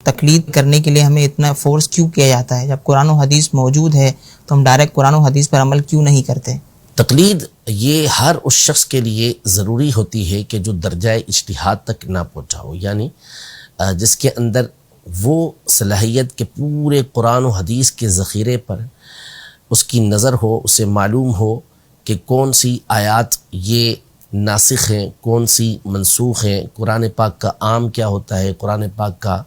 تقلید کرنے کے لیے ہمیں اتنا فورس کیوں کیا جاتا ہے؟ جب قرآن و حدیث موجود ہے تو ہم ڈائریکٹ قرآن و حدیث پر عمل کیوں نہیں کرتے؟ تقلید یہ ہر اس شخص کے لیے ضروری ہوتی ہے کہ جو درجہ اجتہاد تک نہ پہنچا ہو، یعنی جس کے اندر وہ صلاحیت کے پورے قرآن و حدیث کے ذخیرے پر اس کی نظر ہو، اسے معلوم ہو کہ کون سی آیات یہ ناسخ ہیں، کون سی منسوخ ہیں، قرآن پاک کا عام کیا ہوتا ہے، قرآن پاک کا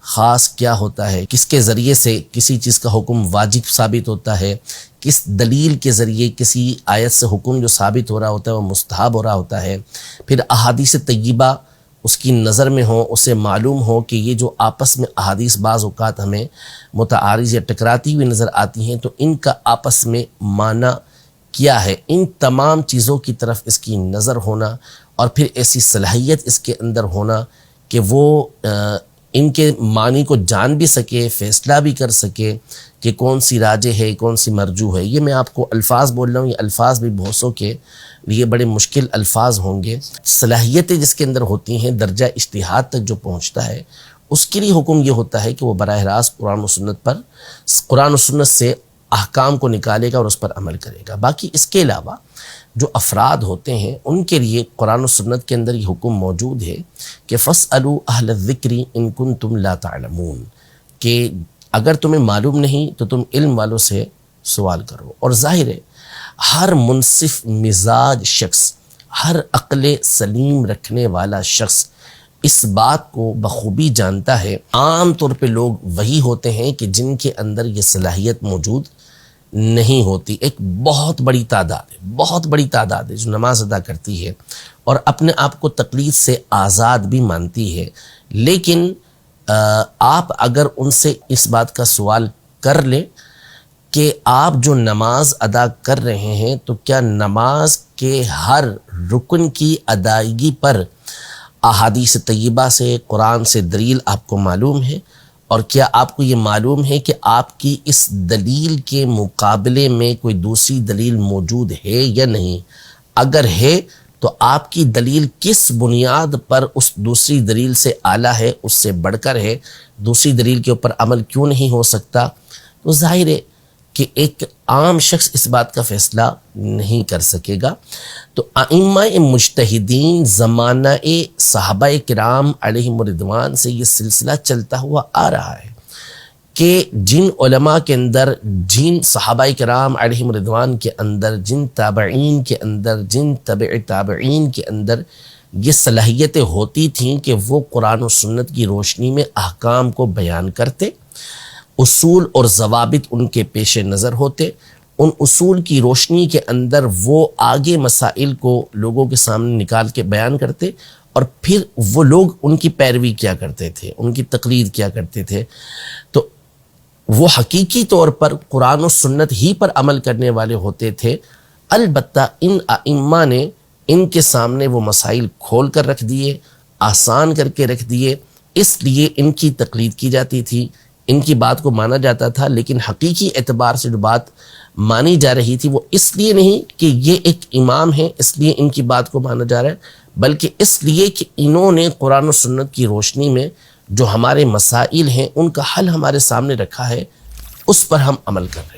خاص کیا ہوتا ہے، کس کے ذریعے سے کسی چیز کا حکم واجب ثابت ہوتا ہے، کس دلیل کے ذریعے کسی آیت سے حکم جو ثابت ہو رہا ہوتا ہے وہ مستحب ہو رہا ہوتا ہے، پھر احادیث طیبہ اس کی نظر میں ہو، اسے معلوم ہو کہ یہ جو آپس میں احادیث بعض اوقات ہمیں متعارض یا ٹکراتی ہوئی نظر آتی ہیں تو ان کا آپس میں معنی کیا ہے، ان تمام چیزوں کی طرف اس کی نظر ہونا، اور پھر ایسی صلاحیت اس کے اندر ہونا کہ وہ ان کے معنی کو جان بھی سکے، فیصلہ بھی کر سکے کہ کون سی راجح ہے، کون سی مرجوح ہے۔ یہ میں آپ کو الفاظ بول رہا ہوں، یہ الفاظ بھی بہت سو کے لیے بڑے مشکل الفاظ ہوں گے۔ صلاحیتیں جس کے اندر ہوتی ہیں، درجہ اجتہاد تک جو پہنچتا ہے، اس کے لیے حکم یہ ہوتا ہے کہ وہ براہ راست قرآن و سنت سے احکام کو نکالے گا اور اس پر عمل کرے گا۔ باقی اس کے علاوہ جو افراد ہوتے ہیں ان کے لیے قرآن و سنت کے اندر یہ حکم موجود ہے کہ فَاسْأَلُوا أَهْلَ الذِّكْرِ إِن كُنتُمْ لَا تَعْلَمُونَ، کہ اگر تمہیں معلوم نہیں تو تم علم والوں سے سوال کرو۔ اور ظاہر ہے ہر منصف مزاج شخص، ہر عقل سلیم رکھنے والا شخص اس بات کو بخوبی جانتا ہے۔ عام طور پہ لوگ وہی ہوتے ہیں کہ جن کے اندر یہ صلاحیت موجود نہیں ہوتی۔ ایک بہت بڑی تعداد ہے جو نماز ادا کرتی ہے اور اپنے آپ کو تقلید سے آزاد بھی مانتی ہے، لیکن آپ اگر ان سے اس بات کا سوال کر لیں کہ آپ جو نماز ادا کر رہے ہیں تو کیا نماز کے ہر رکن کی ادائیگی پر احادیث طیبہ سے، قرآن سے دلیل آپ کو معلوم ہے، اور کیا آپ کو یہ معلوم ہے کہ آپ کی اس دلیل کے مقابلے میں کوئی دوسری دلیل موجود ہے یا نہیں؟ اگر ہے تو آپ کی دلیل کس بنیاد پر اس دوسری دلیل سے اعلیٰ ہے، اس سے بڑھ کر ہے، دوسری دلیل کے اوپر عمل کیوں نہیں ہو سکتا؟ تو ظاہر ہے کہ ایک عام شخص اس بات کا فیصلہ نہیں کر سکے گا۔ تو ائمہ مجتہدین زمانہ صحابہ کرام علیہم الرضوان سے یہ سلسلہ چلتا ہوا آ رہا ہے کہ جن علماء کے اندر، جن صحابہ کرام علیہم الرضوان کے اندر، جن تابعین کے اندر، جن تبع تابعین کے اندر یہ صلاحیتیں ہوتی تھیں کہ وہ قرآن و سنت کی روشنی میں احکام کو بیان کرتے، اصول اور ضوابط ان کے پیش نظر ہوتے، ان اصول کی روشنی کے اندر وہ آگے مسائل کو لوگوں کے سامنے نکال کے بیان کرتے، اور پھر وہ لوگ ان کی پیروی کیا کرتے تھے، ان کی تقلید کیا کرتے تھے۔ تو وہ حقیقی طور پر قرآن و سنت ہی پر عمل کرنے والے ہوتے تھے، البتہ ان ائمہ نے ان کے سامنے وہ مسائل کھول کر رکھ دیے، آسان کر کے رکھ دیے، اس لیے ان کی تقلید کی جاتی تھی، ان کی بات کو مانا جاتا تھا۔ لیکن حقیقی اعتبار سے جو بات مانی جا رہی تھی وہ اس لیے نہیں کہ یہ ایک امام ہے اس لیے ان کی بات کو مانا جا رہا ہے، بلکہ اس لیے کہ انہوں نے قرآن و سنت کی روشنی میں جو ہمارے مسائل ہیں ان کا حل ہمارے سامنے رکھا ہے، اس پر ہم عمل کر رہے ہیں۔